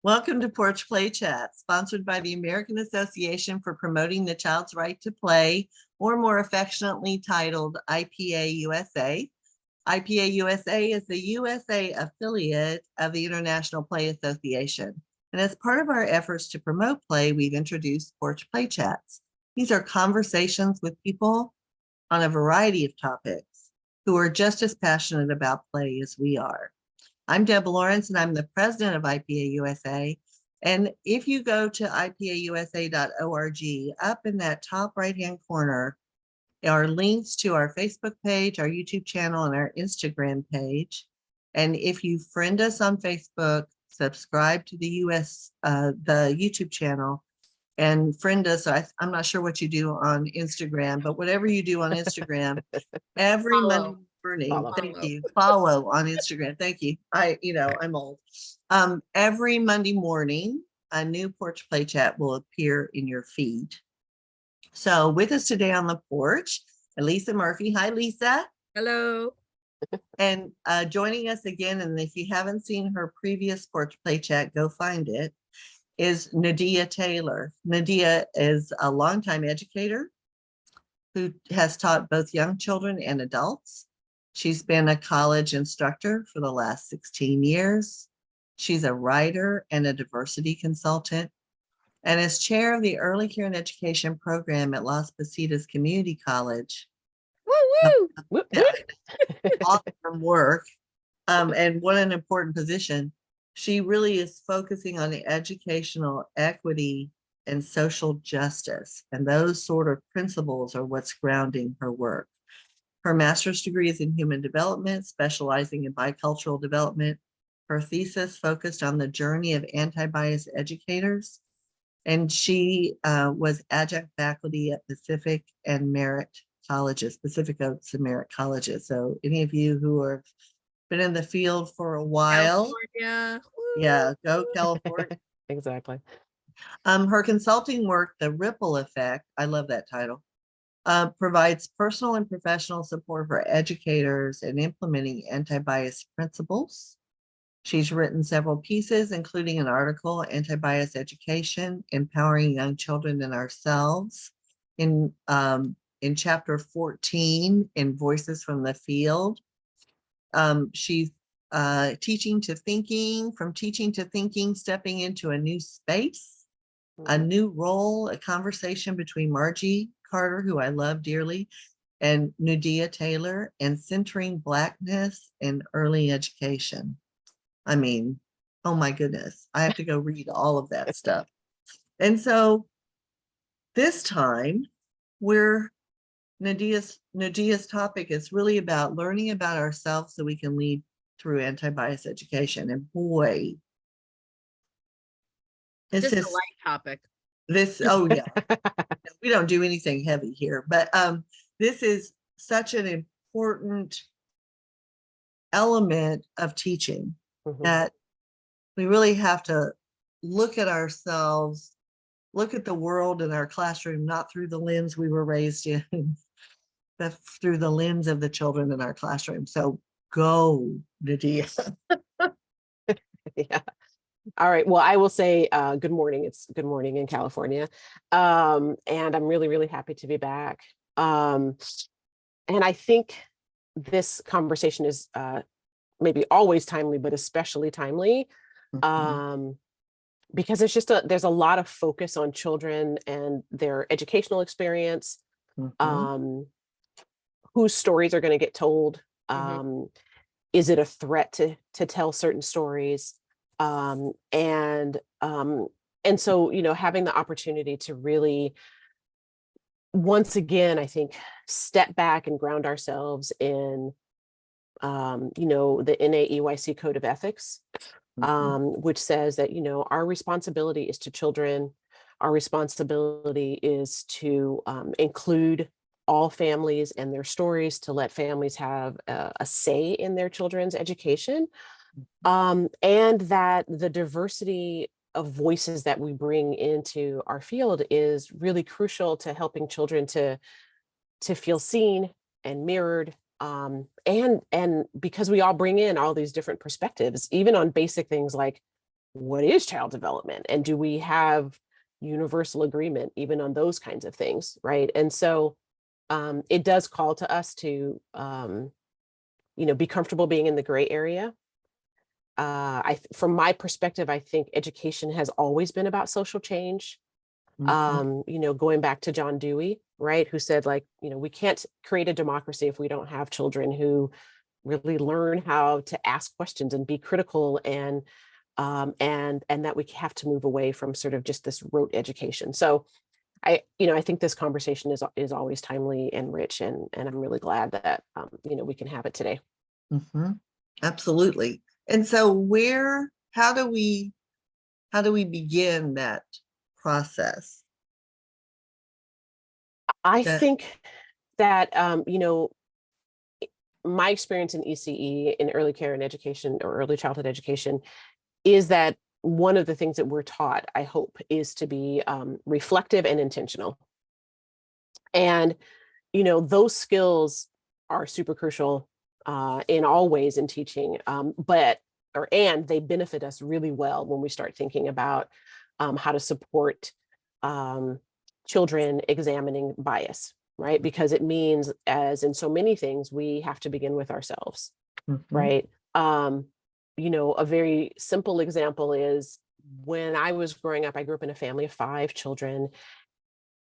Welcome to Porch Play Chats, sponsored by the American Association for Promoting the Child's Right to Play, or more affectionately titled IPA USA. IPA USA is the USA affiliate of the International Play Association. And as part of our efforts to promote play, we've introduced Porch Play Chats. These are conversations with people on a variety of topics who are just as passionate about play as we are. I'm Deb Lawrence, and I'm the president of IPA USA. And if you go to ipausa.org, up in that top right-hand corner are links to our Facebook page, our YouTube channel, and our Instagram page. And if you friend us on Facebook, subscribe to the YouTube channel, and friend us. I'm not sure what you do on Instagram, but whatever you do on Instagram, every Monday morning, thank you. Follow on Instagram. Thank you. I'm old. Every Monday morning, a new Porch Play Chat will appear in your feed. So with us today on the porch, Lisa Murphy. Hi, Lisa. Hello. And joining us again, and if you haven't seen her previous Porch Play Chat, go find it, is Nadiyah Taylor. Nadiyah is a longtime educator who has taught both young children and adults. She's been a college instructor for the last 16 years. She's a writer and a diversity consultant, and is chair of the Early Care and Education program at Las Positas Community College. Woo woo! Awesome work, and what an important position. She really is focusing on the educational equity and social justice, and those sort of principles are what's grounding her work. Her master's degree is in human development, specializing in bicultural development. Her thesis focused on the journey of anti-bias educators, and she was adjunct faculty at Pacific and Merritt colleges, Pacific Oaks and Merritt colleges. So any of you who have been in the field for a while, California. Yeah, go California. Exactly. Her consulting work, The Ripple Effect, I love that title, provides personal and professional support for educators in implementing anti-bias principles. She's written several pieces, including an article, Anti-Bias Education, Empowering Young Children and Ourselves, in chapter 14, in Voices from the Field. She's teaching to thinking, from teaching to thinking, stepping into a new space, a new role, a conversation between Margie Carter, who I love dearly, and Nadiyah Taylor, and Centering Blackness in Early Education. I mean, oh my goodness, I have to go read all of that stuff. And so this time, Nadiyah's topic is really about learning about ourselves so we can lead through anti-bias education. And boy, This is a light topic. Oh yeah, we don't do anything heavy here, but this is such an important element of teaching that we really have to look at ourselves, look at the world in our classroom, not through the lens we were raised in, but through the lens of the children in our classroom. So go, Nadiyah. Yeah. All right. Well, I will say good morning. It's good morning in California. And I'm really, really happy to be back. And I think this conversation is maybe always timely, but especially timely, because it's just there's a lot of focus on children and their educational experience, whose stories are going to get told. Is it a threat to tell certain stories? And so, having the opportunity to really, once again, I think, step back and ground ourselves in, the NAEYC Code of Ethics, which says that, our responsibility is to children. Our responsibility is to include all families and their stories, to let families have a say in their children's education, and that the diversity of voices that we bring into our field is really crucial to helping children to feel seen and mirrored, and because we all bring in all these different perspectives, even on basic things like what is child development, and do we have universal agreement even on those kinds of things, right? And so it does call to us to be comfortable being in the gray area. From my perspective, I think education has always been about social change. Going back to John Dewey, right, who said, like, we can't create a democracy if we don't have children who really learn how to ask questions and be critical, and that we have to move away from sort of just this rote education. So I think this conversation is always timely and rich, and I'm really glad that we can have it today. Absolutely. And so how do we begin that process? I think that my experience in ECE, in early care and education, or early childhood education, is that one of the things that we're taught, I hope, is to be reflective and intentional. And those skills are super crucial in all ways in teaching, and they benefit us really well when we start thinking about how to support children examining bias, right? Because it means, as in so many things, we have to begin with ourselves, right? A very simple example is, when I was growing up, I grew up in a family of 5 children,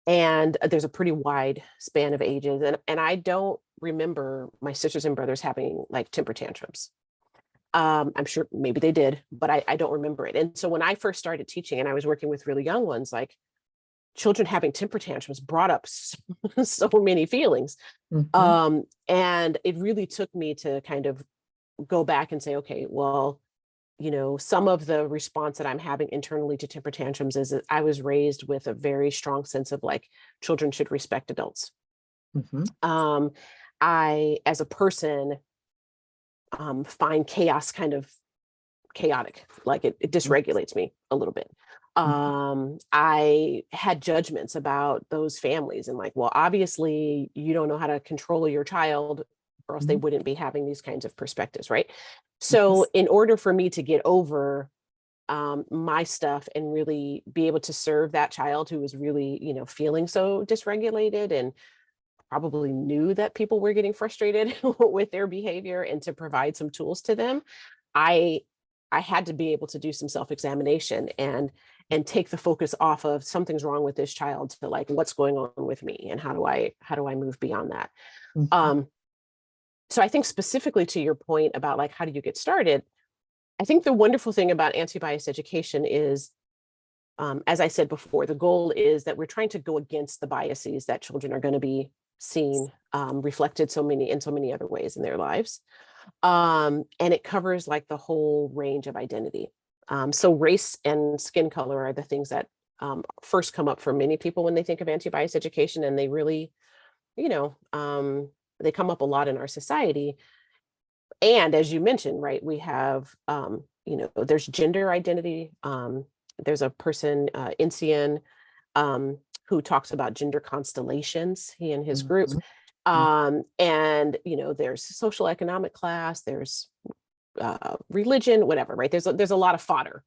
and there's a pretty wide span of ages. And I don't remember my sisters and brothers having like temper tantrums. I'm sure maybe they did, but I don't remember it. And so when I first started teaching and I was working with really young ones, like, children having temper tantrums brought up so many feelings. And it really took me to kind of go back and say, okay, well, some of the response that I'm having internally to temper tantrums is that I was raised with a very strong sense of, like, children should respect adults. I, as a person, find chaos kind of chaotic, like it dysregulates me a little bit. I had judgments about those families, and like, well, obviously you don't know how to control your child, or else they wouldn't be having these kinds of perspectives, right? So in order for me to get over my stuff and really be able to serve that child who was really, feeling so dysregulated, and probably knew that people were getting frustrated with their behavior, and to provide some tools to them, I had to be able to do some self-examination and take the focus off of something's wrong with this child to, like, what's going on with me, and how do I move beyond that? So I think, specifically to your point about, like, how do you get started? I think the wonderful thing about anti-bias education is, as I said before, the goal is that we're trying to go against the biases that children are going to be seeing reflected in so many other ways in their lives. And it covers, like, the whole range of identity. So race and skin color are the things that first come up for many people when they think of anti-bias education, and they really, they come up a lot in our society. And as you mentioned, right, we have, there's gender identity. There's a person, Incian, who talks about gender constellations, he and his group. And, there's social economic class, there's religion, whatever, right? There's a lot of fodder.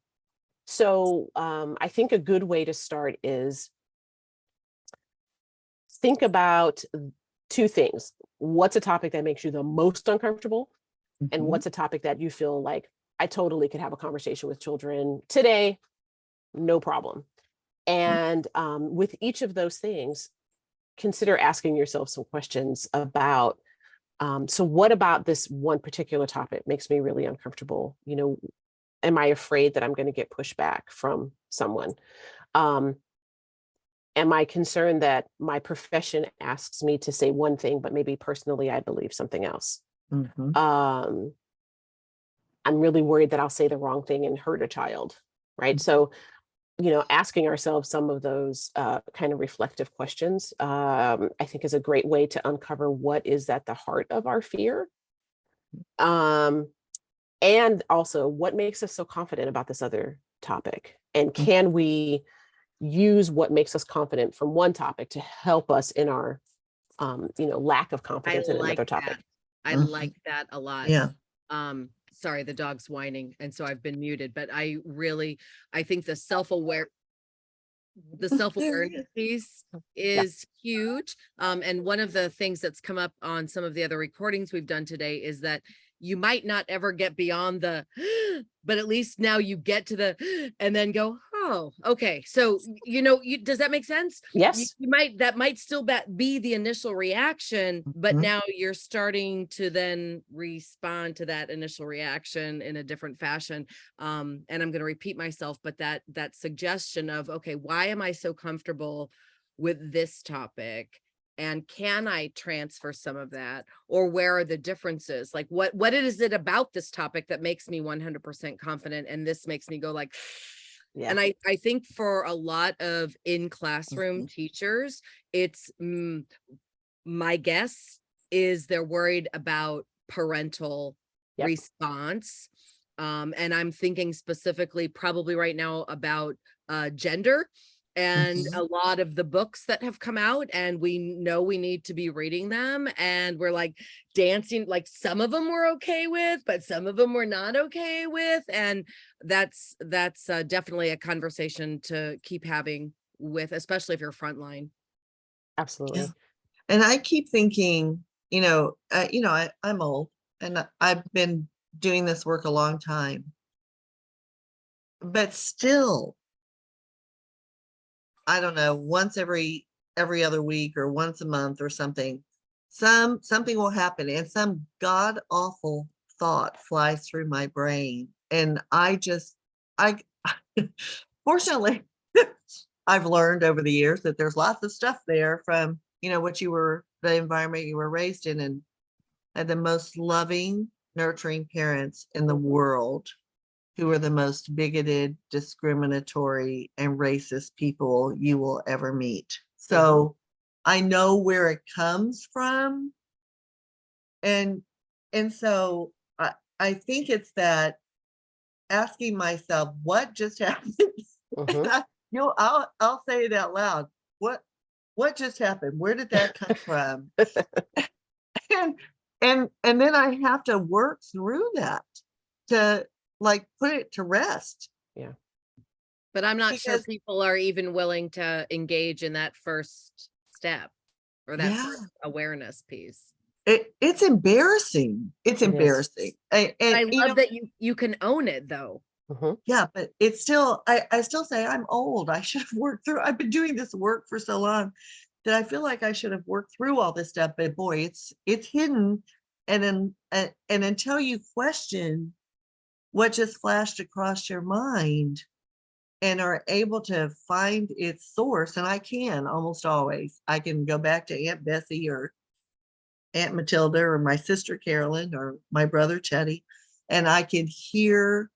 So I think a good way to start is think about 2 things. What's a topic that makes you the most uncomfortable? And what's a topic that you feel like, I totally could have a conversation with children today, no problem. And with each of those things, consider asking yourself some questions about, so what about this one particular topic makes me really uncomfortable? Am I afraid that I'm going to get pushback from someone? Am I concerned that my profession asks me to say one thing, but maybe personally I believe something else? I'm really worried that I'll say the wrong thing and hurt a child, right? So, asking ourselves some of those kind of reflective questions, I think, is a great way to uncover what is at the heart of our fear. And also, what makes us so confident about this other topic? And can we use what makes us confident from one topic to help us in our, lack of confidence in another topic? I like that a lot. Yeah. sorry, the dog's whining, and so I've been muted, but I think the There he self-awareness is. piece is huge. And one of the things that's come up on some of the other recordings we've done today is that you might not ever get beyond the, but at least now you get to the, and then go, oh, okay. So, does that make sense? Yes. That might still be the initial reaction, but Mhm. now you're starting to then respond to that initial reaction in a different fashion. And I'm going to repeat myself, but that suggestion of, okay, why am I so comfortable with this topic? And can I transfer some of that? Or where are the differences? Like what is it about this topic that makes me 100% confident? And this makes me go like, Yeah. and I think for a lot of in-classroom teachers, it's my guess is they're worried about parental response. And I'm thinking specifically probably right now about gender and a lot of the books that have come out, and we know we need to be reading them, and we're like dancing, like some of them we're okay with, but some of them we're not okay with. And that's definitely a conversation to keep having with, especially if you're frontline. Absolutely. Yeah. And I keep thinking, I'm old and I've been doing this work a long time, but still, I don't know, once every other week or once a month or something, something will happen and some god awful thought flies through my brain. And I fortunately, I've learned over the years that there's lots of stuff there from, the environment you were raised in, and had the most loving, nurturing parents in the world who are the most bigoted, discriminatory, and racist people you will ever meet. So I know where it comes from. And so I think it's that asking myself, what just happened? I'll say it out loud. What just happened? Where did that come from? and then I have to work through that to put it to rest. Yeah. But I'm not sure people are even willing to engage in that first step or that first awareness piece. It's embarrassing. It's embarrassing. And I love that you can own it though. Yeah, but it's still, I still say I'm old. I should have worked through, I've been doing this work for so long that I feel like I should have worked through all this stuff, but boy, it's hidden. And until you question what just flashed across your mind and are able to find its source, and I can almost always, I can go back to Aunt Bessie or Aunt Matilda or my sister Carolyn or my brother Chetty, and I can hear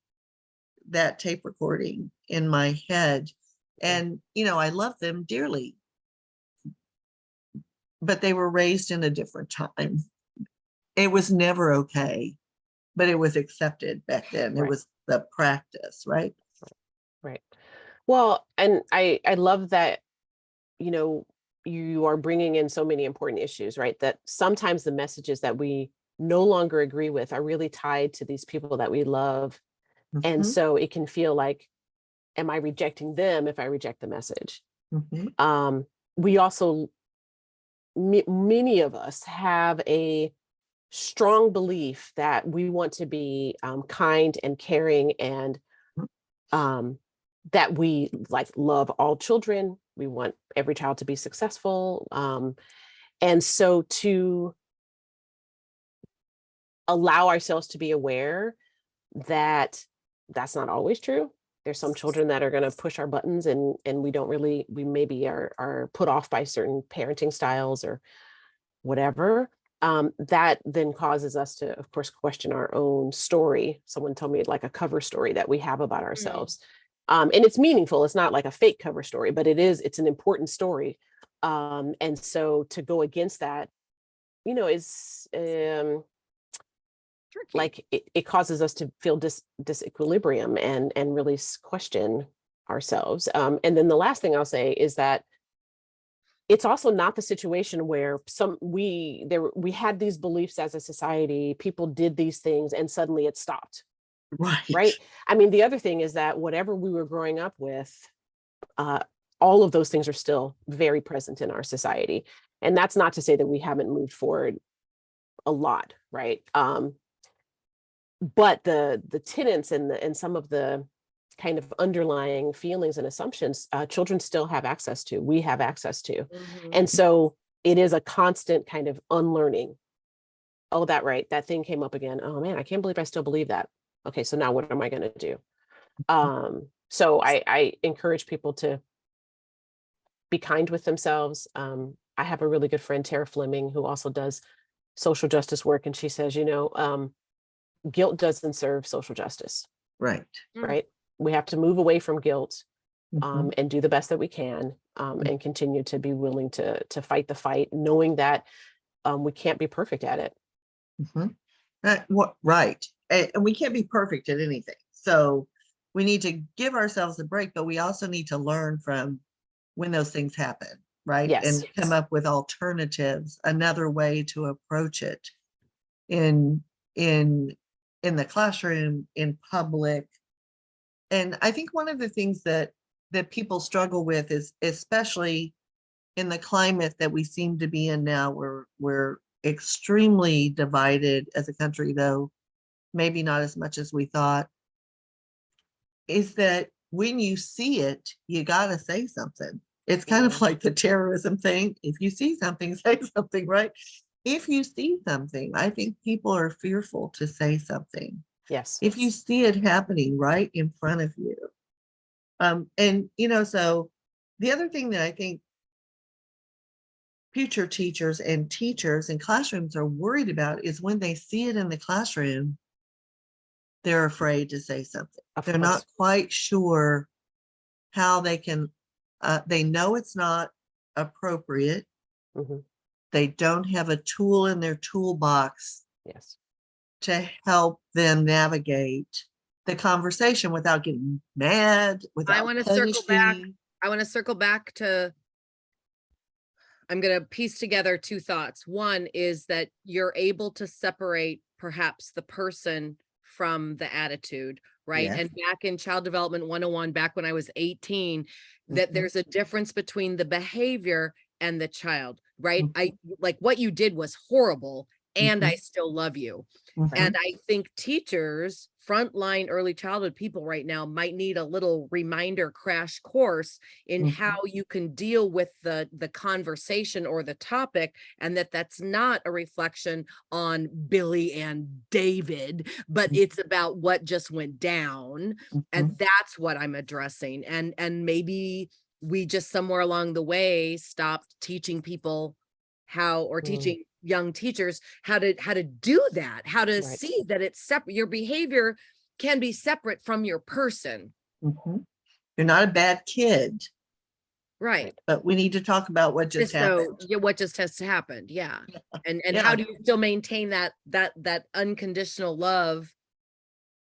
that tape recording in my head. And, I love them dearly, but they were raised in a different time. It was never okay, but it was accepted back then. It was the practice, right? Right. Well, and I love that, you are bringing in so many important issues, right? That sometimes the messages that we no longer agree with are really tied to these people that we love. And so it can feel like, am I rejecting them if I reject the message? We also, many of us have a strong belief that we want to be kind and caring, and that we love all children. We want every child to be successful. And so to allow ourselves to be aware that that's not always true. There's some children that are going to push our buttons, and we maybe are put off by certain parenting styles or whatever. That then causes us to, of course, question our own story. Someone told me a cover story that we have about ourselves. And it's meaningful. It's not like a fake cover story, but it's an important story. And so to go against that, is it causes us to feel disequilibrium and really question ourselves. And then the last thing I'll say is that it's also not the situation where we had these beliefs as a society, people did these things and suddenly it stopped. Right. I mean, the other thing is that whatever we were growing up with, all of those things are still very present in our society. And that's not to say that we haven't moved forward a lot, right? But the tenets and some of the kind of underlying feelings and assumptions, children still have access to, we have access to. Mhm. And so it is a constant kind of unlearning. Oh, that thing came up again. Oh man, I can't believe I still believe that. Okay, so now what am I going to do? So I encourage people to be kind with themselves. I have a really good friend, Tara Fleming, who also does social justice work. And she says, guilt doesn't serve social justice, Right. right? We have to move away from guilt Mhm. and do the best that we can, and continue to be willing to fight the fight, knowing that we can't be perfect at it. Mhm. Right. And we can't be perfect at anything. So we need to give ourselves a break, but we also need to learn from when those things happen, right? Yes. And come up with alternatives, another way to approach it in the classroom, in public. And I think one of the things that people struggle with is, especially in the climate that we seem to be in now, we're extremely divided as a country, though maybe not as much as we thought, is that when you see it, you got to say something. It's kind of like the terrorism thing. If you see something, say something, right? If you see something, I think people are fearful to say something. Yes. If you see it happening right in front of you. And, so the other thing that I think future teachers and teachers in classrooms are worried about is when they see it in the classroom, they're afraid to say something. They're not quite sure how they can, they know it's not appropriate. Mhm. They don't have a tool in their toolbox Yes. to help them navigate the conversation without getting mad, I without want to circle back. punishing. I want to circle back to, I'm going to piece together two thoughts. One is that you're able to separate perhaps the person from the attitude, right? Yes. And back in Child Development 101, back when I was 18, that Mhm. there's a difference between the behavior and the child, right? Mhm. I like what you did was horrible, and Mhm. I still love you. Mhm. And I think teachers, frontline early childhood people right now might need a little reminder crash course in Mhm. how you can deal with the conversation or the topic, and that's not a reflection on Billy and David, but it's about what just went down. And Mhm. that's what I'm addressing. And maybe we just somewhere along the way stopped teaching people how, or teaching young teachers how to do that, how to Right. see that it's separate. Your behavior can be separate from your person. Mhm. You're not a bad kid, Right. but we need to talk about what just happened. So yeah, what just has happened. Yeah. And Yeah. how do you still maintain that unconditional love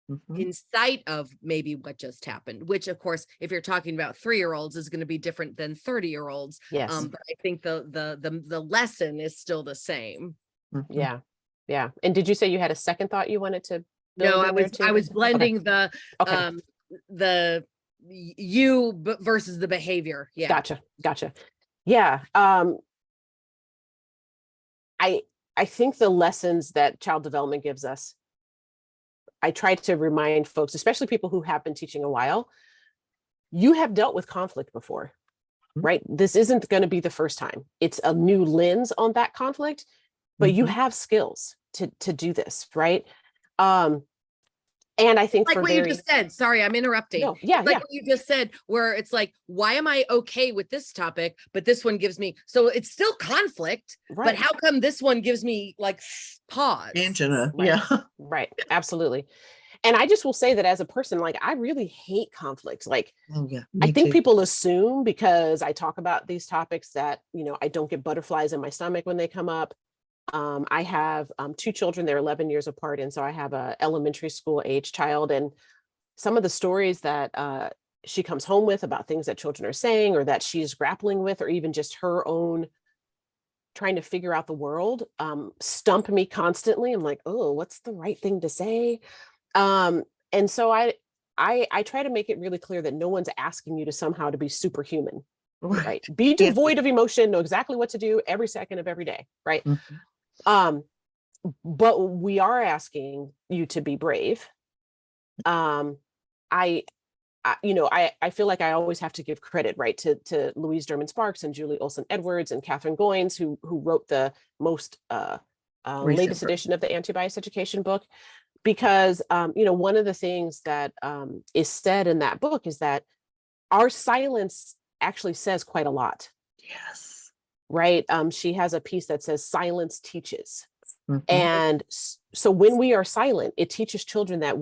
Mhm. in sight of maybe what just happened, which of course, if you're talking about 3-year-olds is going to be different than 30-year-olds. Yes. But I think the lesson is still the same. Mhm. Yeah. Yeah. And did you say you had a second thought you wanted to build No, in there too? I was blending Okay. the you versus the behavior. Yeah. Gotcha. Yeah. I think the lessons that child development gives us, I try to remind folks, especially people who have been teaching a while, you have dealt with conflict before, right? This isn't going to be the first time. It's a new lens on that conflict, but you Mhm. have skills to do this, right? And I think Like for what you just said, sorry, I'm interrupting. no, yeah, It's like yeah, what you just said, where it's like, why am I okay with this topic, but this one gives me, so it's still conflict, but right, how come this one gives me like pause? Angina. right, Yeah. right, absolutely. And I just will say that as a person, like I really hate conflict. Like Oh yeah. I Me think too. people assume because I talk about these topics that, I don't get butterflies in my stomach when they come up. I have 2 children, they're 11 years apart. And so I have a elementary school age child, and some of the stories that she comes home with about things that children are saying or that she's grappling with, or even just her own trying to figure out the world, stump me constantly. I'm like, oh, what's the right thing to say? And so I try to make it really clear that no one's asking you to somehow to be superhuman, right? Be Yeah. devoid of emotion, know exactly what to do every second of every day, right? Mhm. But we are asking you to be brave. I feel like I always have to give credit, right, to Louise Derman Sparks and Julie Olson Edwards and Catherine Goins, who wrote the most latest book. edition of the anti-bias education book, because one of the things that is said in that book is that our silence actually says quite a lot. Yes. Right. She has a piece that says silence teaches. Mhm. And so when we are silent, it teaches children that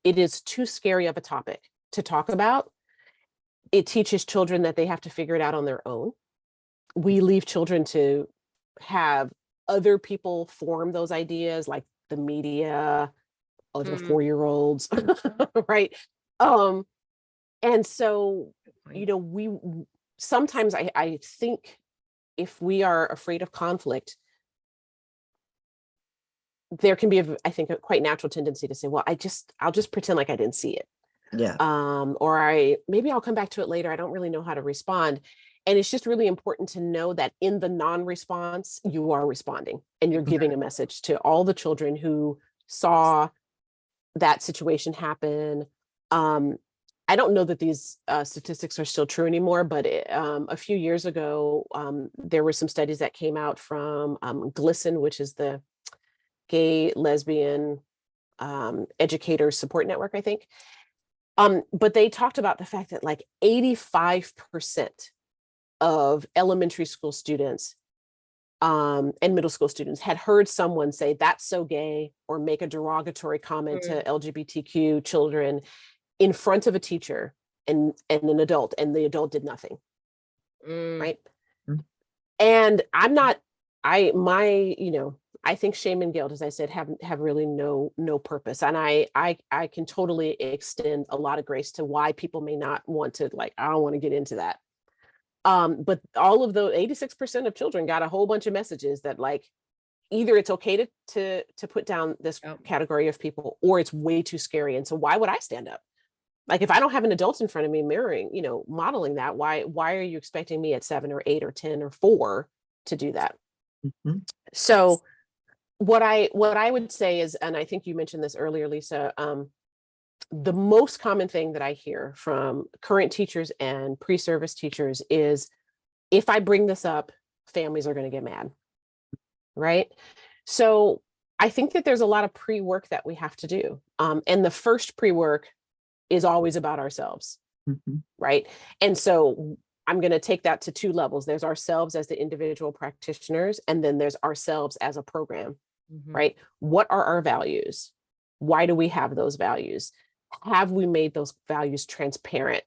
it is too scary of a topic to talk about. It teaches children that they have to figure it out on their own. We leave children to have other people form those ideas, like the media, other 4-year-olds, right? And so, we sometimes I think if we are afraid of conflict, there can be, I think, a quite natural tendency to say, well, I'll just pretend like I didn't see it. Yeah. Or maybe I'll come back to it later. I don't really know how to respond. And it's just really important to know that in the non-response, you are responding and you're giving a message to all the children who saw that situation happen. I don't know that these statistics are still true anymore, but a few years ago, there were some studies that came out from GLSEN, which is the Gay, Lesbian Educator Support Network, I think. But they talked about the fact that like 85% of elementary school students and middle school students had heard someone say, "That's so gay," or make a derogatory comment to LGBTQ children in front of a teacher and an adult, and the adult did nothing. Right. And I think shame and guilt, as I said, have really no purpose. And I can totally extend a lot of grace to why people may not want to, like, I don't want to get into that. But all of the 86% of children got a whole bunch of messages that, like, either it's okay to put down this category of people, or it's way too scary. And so why would I stand up? Like, if I don't have an adult in front of me mirroring, modeling that, why are you expecting me at 7 or 8 or 10 or 4 to do that? Mhm. So what I would say is, and I think you mentioned this earlier, Lisa, the most common thing that I hear from current teachers and pre-service teachers is, if I bring this up, families are going to get mad. Right. So I think that there's a lot of pre-work that we have to do. And the first pre-work is always about ourselves. Right. And so I'm going to take that to 2 levels. There's ourselves as the individual practitioners, and then there's ourselves as a program. Right. What are our values? Why do we have those values? Have we made those values transparent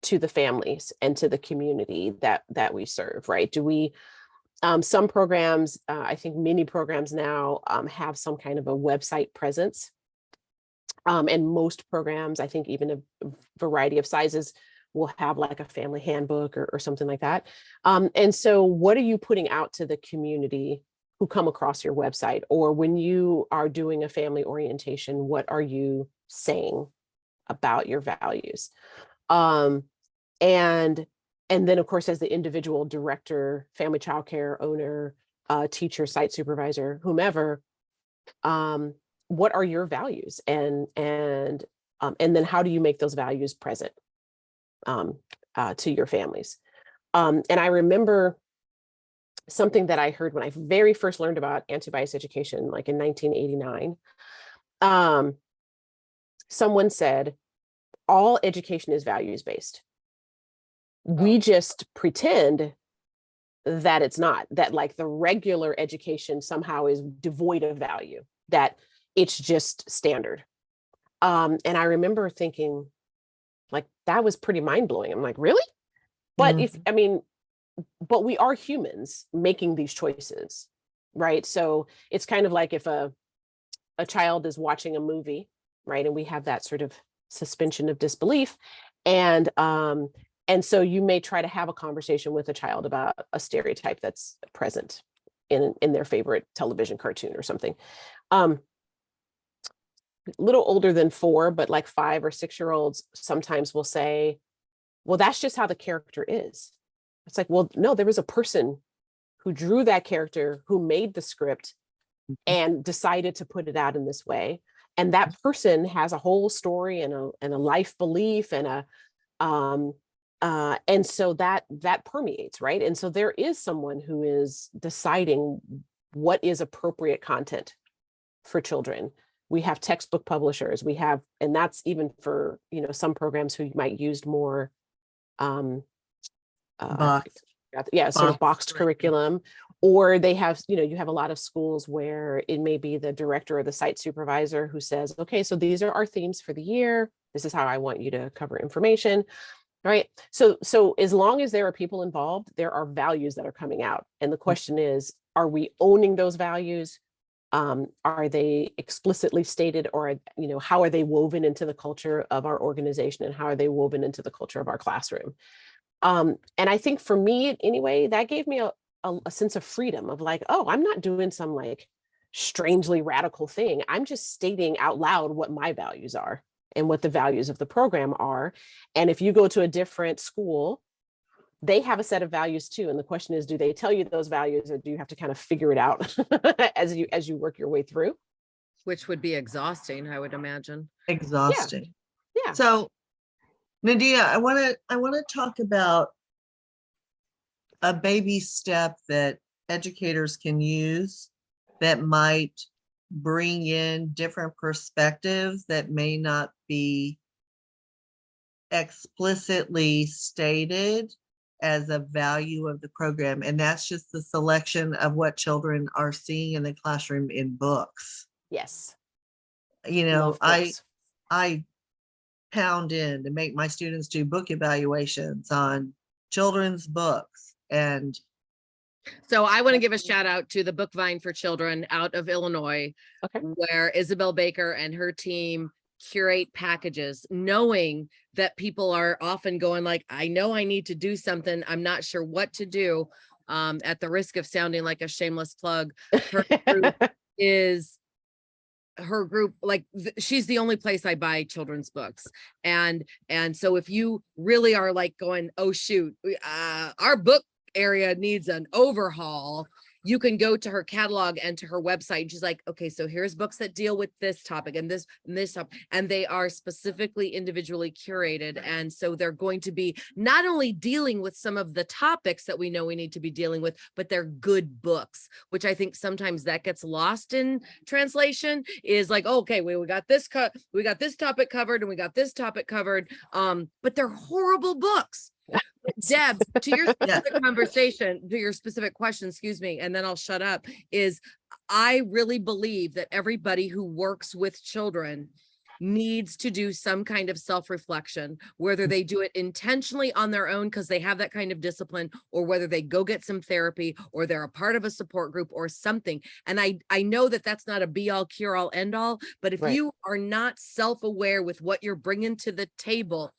to the families and to the community that we serve? Right. Do we, some programs, I think many programs now have some kind of a website presence. And most programs, I think even a variety of sizes, will have like a family handbook or something like that. And so what are you putting out to the community who come across your website? Or when you are doing a family orientation, what are you saying about your values? And then, of course, as the individual director, family childcare owner, teacher, site supervisor, whomever, what are your values? And then how do you make those values present to your families? And I remember something that I heard when I very first learned about anti-bias education, like in 1989. Someone said, all education is values-based. We just pretend that it's not, that like the regular education somehow is devoid of value, that it's just standard. And I remember thinking, like, that was pretty mind-blowing. I'm like, really? But but we are humans making these choices, right? So it's kind of like if a child is watching a movie, right? And we have that sort of suspension of disbelief. And so you may try to have a conversation with a child about a stereotype that's present in their favorite television cartoon or something. A little older than 4, but like 5 or 6-year-olds sometimes will say, well, that's just how the character is. It's like, well, no, there was a person who drew that character, who made the script and decided to put it out in this way. And that person has a whole story and a life belief and and so that permeates, right? And so there is someone who is deciding what is appropriate content for children. We have textbook publishers, and that's even for, some programs who might use more Box. sort of boxed curriculum, or they have, you have a lot of schools where it may be the director or the site supervisor who says, okay, so these are our themes for the year. This is how I want you to cover information, right? So as long as there are people involved, there are values that are coming out. And the question is, are we owning those values? Are they explicitly stated, or, how are they woven into the culture of our organization, and how are they woven into the culture of our classroom? And I think for me, anyway, that gave me a sense of freedom of like, oh, I'm not doing some like strangely radical thing. I'm just stating out loud what my values are and what the values of the program are. And if you go to a different school, they have a set of values too. And the question is, do they tell you those values, or do you have to kind of figure it out as you work your way through? Which would be exhausting, I would imagine. Exhausting. Yeah. So Nadiyah, I want to talk about a baby step that educators can use that might bring in different perspectives that may not be explicitly stated as a value of the program. And that's just the selection of what children are seeing in the classroom in books. Yes. Love books. I pound in to make my students do book evaluations on children's books. And so I want to give a shout out to the Book Vine for Children out of Illinois, where Isabel Baker and her team curate packages, knowing that people are often going like, I know I need to do something, I'm not sure what to do. At the risk of sounding like a shameless plug, her group, like she's the only place I buy children's books. And so if you really are like going, oh shoot, our book area needs an overhaul, you can go to her catalog and to her website. She's like, okay, so here's books that deal with this topic and this topic, and they are specifically individually curated. And so they're going to be not only dealing with some of the topics that we know we need to be dealing with, but they're good books, which I think sometimes that gets lost in translation. Is like, okay, we got this topic covered, and we got this topic covered, but they're horrible books. Deb, to your specific conversation, to your specific question, excuse me, and then I'll shut up, is I really believe that everybody who works with children needs to do some kind of self-reflection, whether they do it intentionally on their own because they have that kind of discipline, or whether they go get some therapy, or they're a part of a support group or something. And I know that that's not a be-all, cure-all, end-all, but if you are not self-aware with what you're bringing to the table,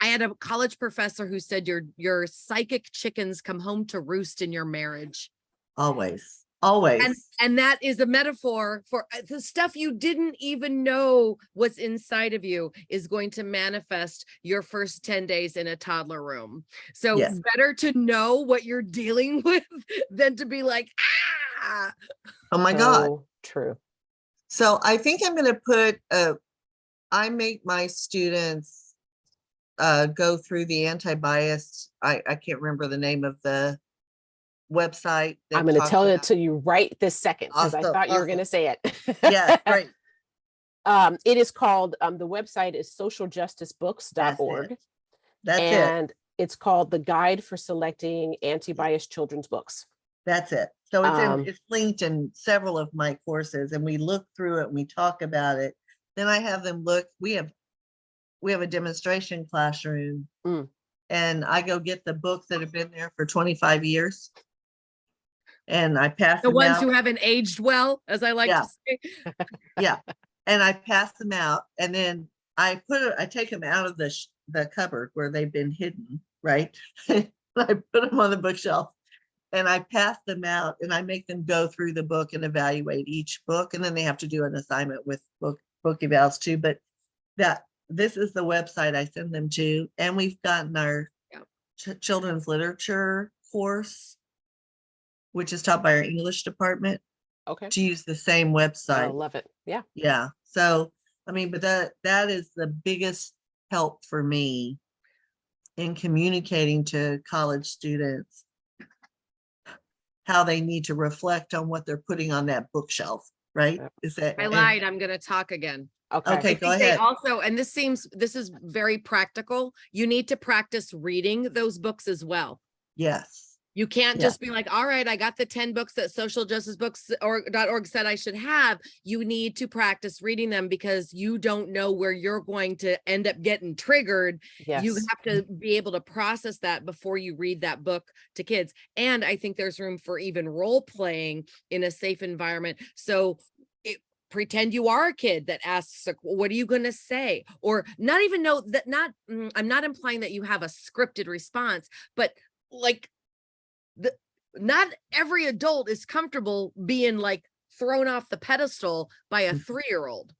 I had a college professor who said your psychic chickens come home to roost in your marriage. Always. And that is a metaphor for the stuff you didn't even know what's inside of you is going to manifest your first 10 days in a toddler room. So better to know what you're dealing with than to be like, ah. Oh my God. True. So I think I'm going to put, I make my students go through the anti-bias. I can't remember the name of the website. I'm going to tell it to you right this second, because I thought you were going to say it. Yeah, great. It is called, the website is socialjusticebooks.org. That's it. And it's called The Guide for Selecting Anti-Bias Children's Books. That's it. So it's linked in several of my courses, and we look through it and we talk about it. Then I have them look, we have a demonstration classroom, and I go get the books that have been there for 25 years. And I pass the them ones out. Who haven't aged well, as I like to say. Yeah. And I pass them out, and then I take them out of the cupboard where they've been hidden, right? I put them on the bookshelf and I pass them out and I make them go through the book and evaluate each book. And then they have to do an assignment with book evals too. But this is the website I send them to. And we've gotten our children's literature course, which is taught by our English department, to use the same website. I love it. Yeah. Yeah. So, I mean, but that is the biggest help for me in communicating to college students how they need to reflect on what they're putting on that bookshelf, right? Is that I lied. I'm going to talk again. Okay, go They ahead. also, and this is very practical. You need to practice reading those books as well. Yes. You can't just be like, all right, I got the 10 books that social justice books .org said I should have. You need to practice reading them because you don't know where you're going to end up getting triggered. Yes. You have to be able to process that before you read that book to kids. And I think there's room for even role playing in a safe environment. So pretend you are a kid that asks, what are you going to say? Or not even know that I'm not implying that you have a scripted response, but like, not every adult is comfortable being like thrown off the pedestal by a 3-year-old.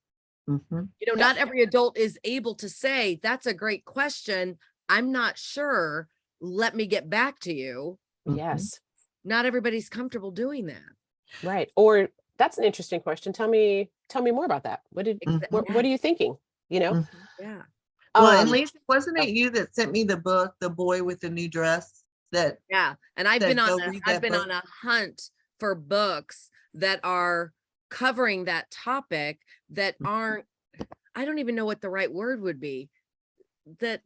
Not every adult is able to say, that's a great question. I'm not sure. Let me get back to you. Yes. Not everybody's comfortable doing that. Right. Or that's an interesting question. Tell me more about that. What are you thinking? Yeah. Well, and Lisa, wasn't it you that sent me the book, The Boy with the New Dress? And I've been on a hunt for books that are covering that topic that aren't, I don't even know what the right word would be. They're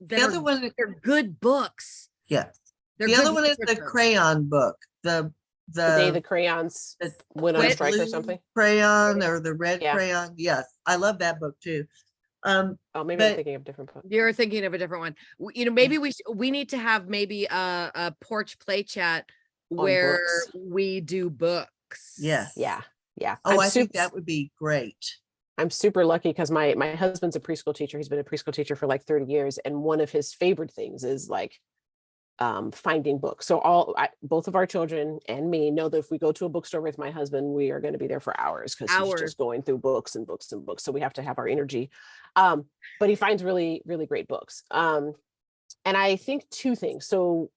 good books. Yes. The other one is the crayon book. The day the crayons went on strike or something. Crayon or the red crayon. Yes. I love that book too. Maybe I'm thinking of a different book. You're thinking of a different one. Maybe we need to have maybe a porch play chat where we do books. Yes. Yeah. Oh, I think that would be great. I'm super lucky because my husband's a preschool teacher. He's been a preschool teacher for like 30 years. And one of his favorite things is like finding books. So both of our children and me know that if we go to a bookstore with my husband, we are going to be there for hours because he's just going through books and books and books. So we have to have our energy. But he finds really, really great books. And I think two things. So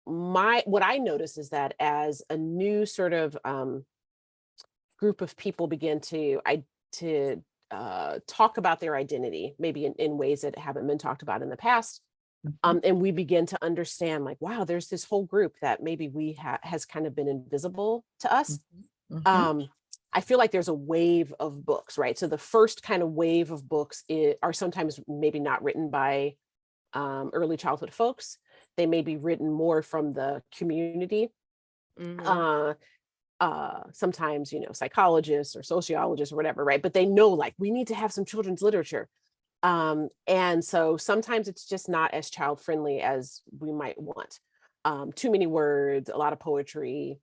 what I notice is that as a new sort of group of people begin to talk about their identity, maybe in ways that haven't been talked about in the past, and we begin to understand like, wow, there's this whole group that maybe has kind of been invisible to us. I feel like there's a wave of books, right? So the first kind of wave of books are sometimes maybe not written by early childhood folks. They may be written more from the community. Sometimes, psychologists or sociologists or whatever, right? But they know like we need to have some children's literature. And so sometimes it's just not as child friendly as we might want. Too many words, a lot of poetry,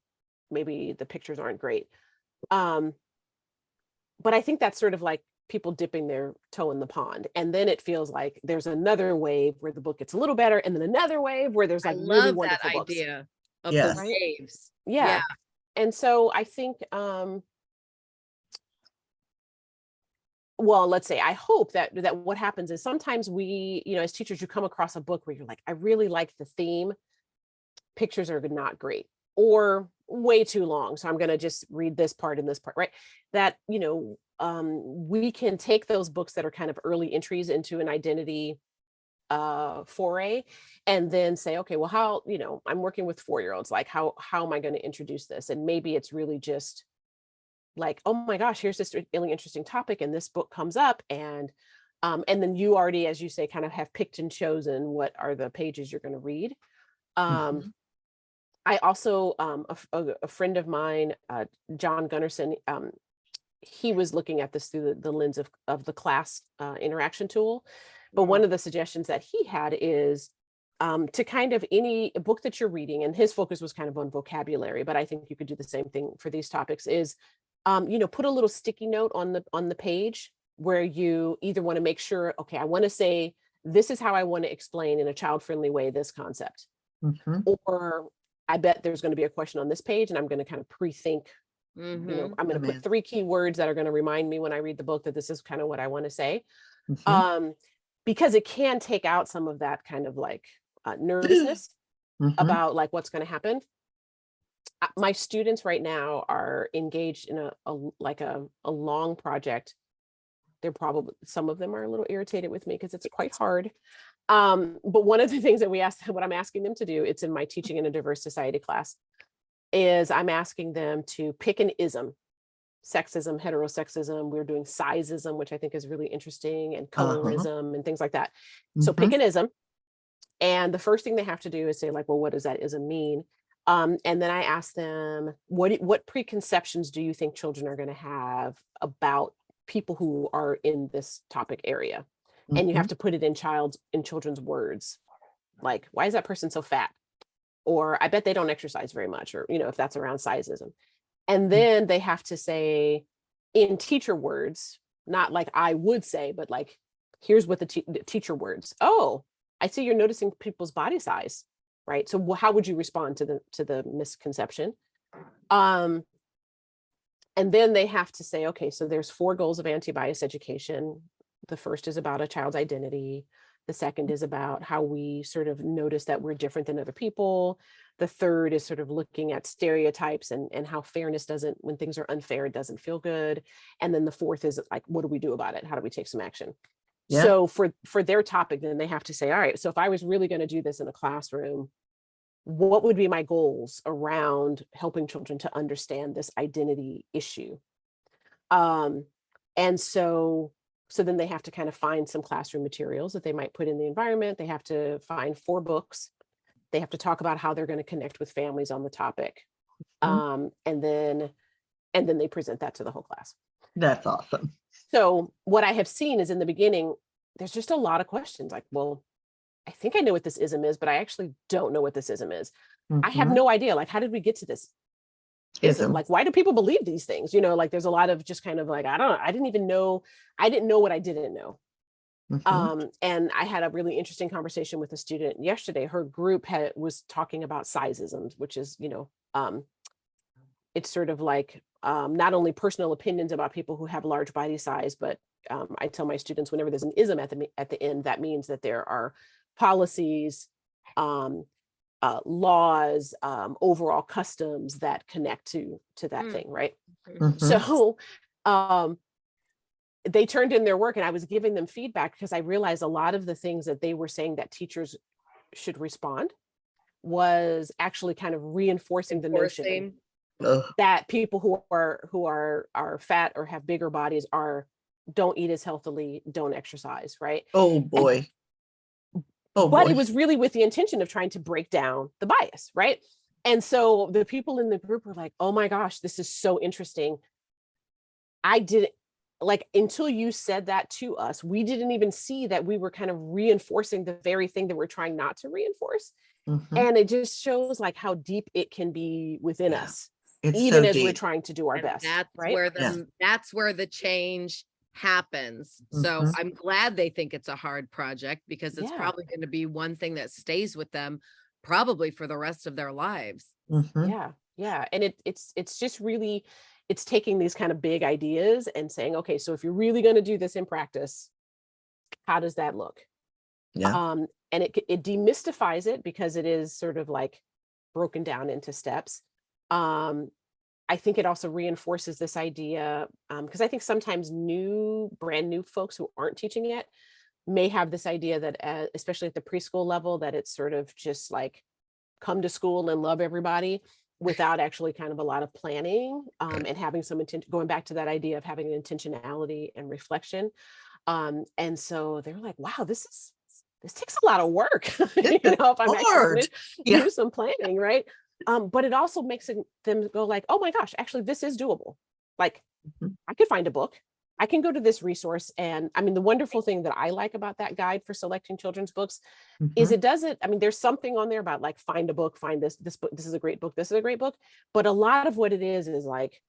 maybe the pictures aren't great. But I think that's sort of like people dipping their toe in the pond. And then it feels like there's another wave where the book gets a little better. And then another wave where there's like really wonderful books. Idea of the waves. Yeah. And so I think, well, let's say, I hope that what happens is sometimes we, as teachers, you come across a book where you're like, I really like the theme. Pictures are not great or way too long. So I'm going to just read this part and this part, right? That, we can take those books that are kind of early entries into an identity foray and then say, okay, well, how, I'm working with 4-year-olds, like how am I going to introduce this? And maybe it's really just like, oh my gosh, here's this really interesting topic and this book comes up and then you already, as you say, kind of have picked and chosen what are the pages you're going to read. I also, a friend of mine, John Gunnarsson, he was looking at this through the lens of the class interaction tool. But one of the suggestions that he had is to kind of any book that you're reading, and his focus was kind of on vocabulary, but I think you could do the same thing for these topics, is, put a little sticky note on the page where you either want to make sure, okay, I want to say, this is how I want to explain in a child-friendly way this concept. Mhm. Or I bet there's going to be a question on this page and I'm going to kind of pre-think, I'm going to put 3 key words that are going to remind me when I read the book that this is kind of what I want to say. Mhm. Because it can take out some of that kind of like nervousness Mhm. about like what's going to happen. My students right now are engaged in a long project. They're probably, some of them are a little irritated with me because it's quite hard. But one of the things that what I'm asking them to do, it's in my teaching in a diverse society class, is I'm asking them to pick an ism: sexism, heterosexism. We're doing sizeism, which I think is really interesting, and colorism and things like that. So pick an ism. And the first thing they have to do is say like, well, what does that ism mean? And then I ask them, what preconceptions do you think children are going to have about people who are in this topic area? And you have to put it in children's words. Like, why is that person so fat? Or I bet they don't exercise very much, or, if that's around sizeism. And then they have to say in teacher words, not like I would say, but like, here's what the teacher words. Oh, I see you're noticing people's body size, right? So how would you respond to the misconception? And then they have to say, okay, so there's 4 goals of anti-bias education. The first is about a child's identity. The second is about how we sort of notice that we're different than other people. The third is sort of looking at stereotypes and how fairness doesn't, when things are unfair, it doesn't feel good. And then the fourth is like, what do we do about it? How do we take some action? Yeah. So for their topic, then they have to say, all right, so if I was really going to do this in a classroom, what would be my goals around helping children to understand this identity issue? And so then they have to kind of find some classroom materials that they might put in the environment. They have to find 4 books. They have to talk about how they're going to connect with families on the topic. And then they present that to the whole class. That's awesome. So what I have seen is in the beginning, there's just a lot of questions like, well, I think I know what this ism is, but I actually don't know what this ism is. I have no idea. Like, how did we get to this ism? Like, why do people believe these things? Like there's a lot of just kind of like, I don't know. I didn't know what I didn't know. And I had a really interesting conversation with a student yesterday. Her group was talking about sizeisms, which is, it's sort of like not only personal opinions about people who have large body size, but I tell my students whenever there's an ism at the end, that means that there are policies, laws, overall customs that connect to that thing, right? So they turned in their work and I was giving them feedback because I realized a lot of the things that they were saying that teachers should respond was actually kind of reinforcing the notion that people who are fat or have bigger bodies don't eat as healthily, don't exercise, right? Oh boy. But it was really with the intention of trying to break down the bias, right? And so the people in the group were like, oh my gosh, this is so interesting. I didn't, like, until you said that to us, we didn't even see that we were kind of reinforcing the very thing that we're trying not to reinforce. And it just shows like how deep it can be within us, even as we're trying to do our best. That's right? That's where the change happens. So I'm glad they think it's a hard project because it's probably going to be one thing that stays with them probably for the rest of their lives. Yeah. And it's just really, it's taking these kind of big ideas and saying, okay, so if you're really going to do this in practice, how does that look? And it demystifies it because it is sort of like broken down into steps. I think it also reinforces this idea, because I think sometimes brand new folks who aren't teaching yet may have this idea that, especially at the preschool level, that it's sort of just like come to school and love everybody without actually kind of a lot of planning, and having some intention, going back to that idea of having an intentionality and reflection. And so they're like, wow, this takes a lot of work, if I'm actually do some planning, right? But it also makes them go like, oh my gosh, actually, this is doable. Like, I could find a book. I can go to this resource. And I mean, the wonderful thing that I like about that guide for selecting children's books is it doesn't, I mean, there's something on there about like, find a book, find this book, this is a great book, this is a great book. But a lot of what it is like,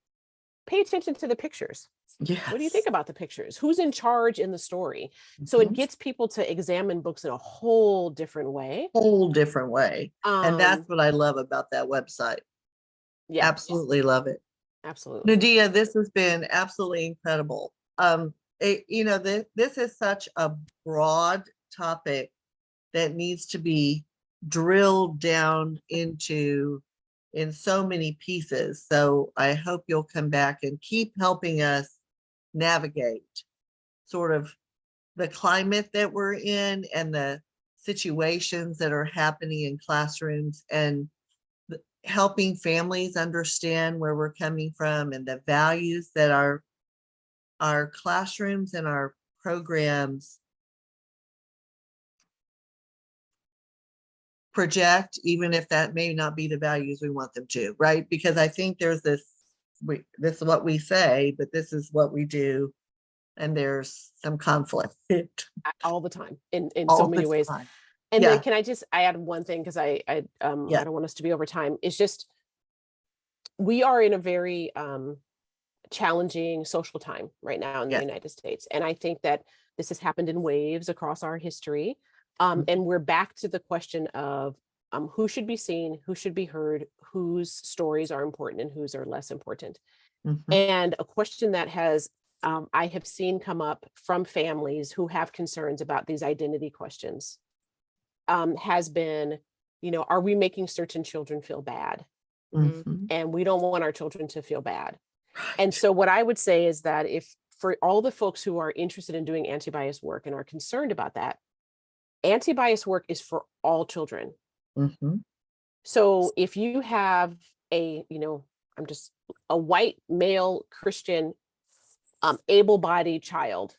pay attention to the pictures. Yes. What do you think about the pictures? Who's in charge in the story? So it Mhm. gets people to examine books in a whole different way. Whole different way. And that's what I love about that website. Yeah, Absolutely love it. absolutely. Nadiyah, this has been absolutely incredible. This is such a broad topic that needs to be drilled down into in so many pieces. So I hope you'll come back and keep helping us navigate sort of the climate that we're in and the situations that are happening in classrooms, and helping families understand where we're coming from and the values that our classrooms and our programs project, even if that may not be the values we want them to, right? Because I think there's this is what we say, but this is what we do, and there's some conflict All the time in all so the many ways. time. And Yeah. then can I add one thing, because I don't want us to be over time. It's just, we are in a very challenging social time right now in the Yes. United States. And I think that this has happened in waves across our history. And we're back to the question of who should be seen, who should be heard, whose stories are important and whose are less important. Mhm. And a question that has I have seen come up from families who have concerns about these identity questions has been, are we making certain children feel bad? Mhm. And we don't want our children to feel bad. And Right. so what I would say is that if for all the folks who are interested in doing anti-bias work and are concerned about that, anti-bias work is for all children. Mhm. So if you have I'm just a white male Christian able-bodied child,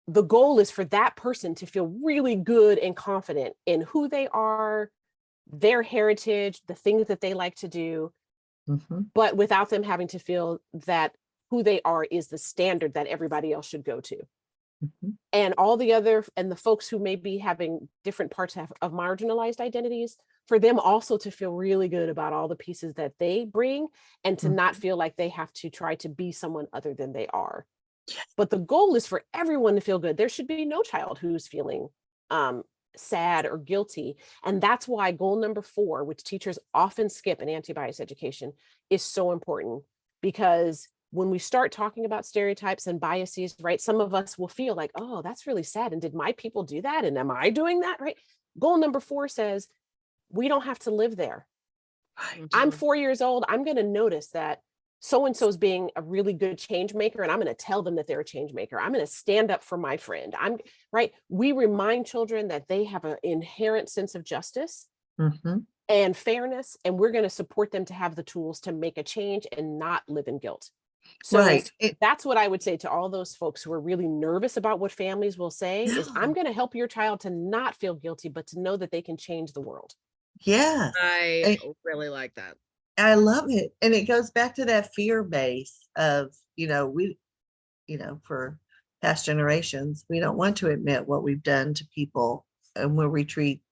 the goal is for that person to feel really good and confident in who they are, their heritage, the things that they like to do, Mhm. but without them having to feel that who they are is the standard that everybody else should go to. Mhm. And all the other, and the folks who may be having different parts of marginalized identities, for them also to feel really good about all the pieces that they bring, and to not feel like they have to try to be someone other than they are. But the goal is for everyone to feel good. There should be no child who's feeling sad or guilty. And that's why goal number 4, which teachers often skip in anti-bias education, is so important. Because when we start talking about stereotypes and biases, right, some of us will feel like, oh, that's really sad. And did my people do that? And am I doing that? Right. Goal number 4 says, we don't have to live there. Right. I'm 4 years old. I'm going to notice that so-and-so is being a really good change maker, and I'm going to tell them that they're a change maker. I'm going to stand up for my friend. Right. We remind children that they have an inherent sense of justice Mhm. and fairness, and we're going to support them to have the tools to make a change and not live in guilt. So Right. that's what I would say to all those folks who are really nervous about what families will say is, I'm going to help your child to not feel guilty, but to know that they can change the world. Yes. I really like that. I love it. And it goes back to that fear base of, for past generations, we don't want to admit what we've done to people, and where we treat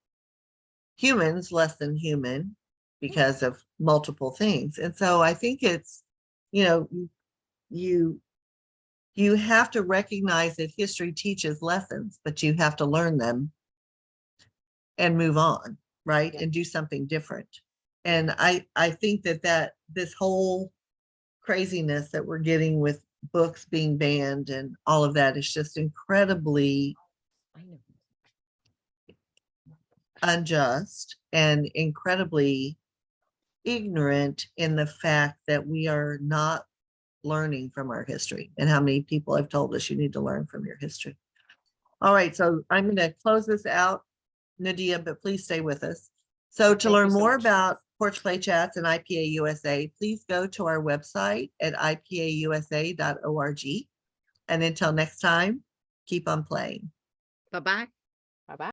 humans less than human because of multiple things. And so I think it's, you know, you you have to recognize that history teaches lessons, but you have to learn them and move on, right? And do something different. And I think that this whole craziness that we're getting with books being banned and all of that is just incredibly unjust and incredibly ignorant in the fact that we are not learning from our history, and how many people have told us you need to learn from your history. All right, so I'm going to close this out, Nadiyah, but please stay with us. So to Thank learn you so more much. about Porch Play Chats and IPA USA, please go to our website at ipausa.org. And until next time, keep on playing. Bye-bye. Bye-bye.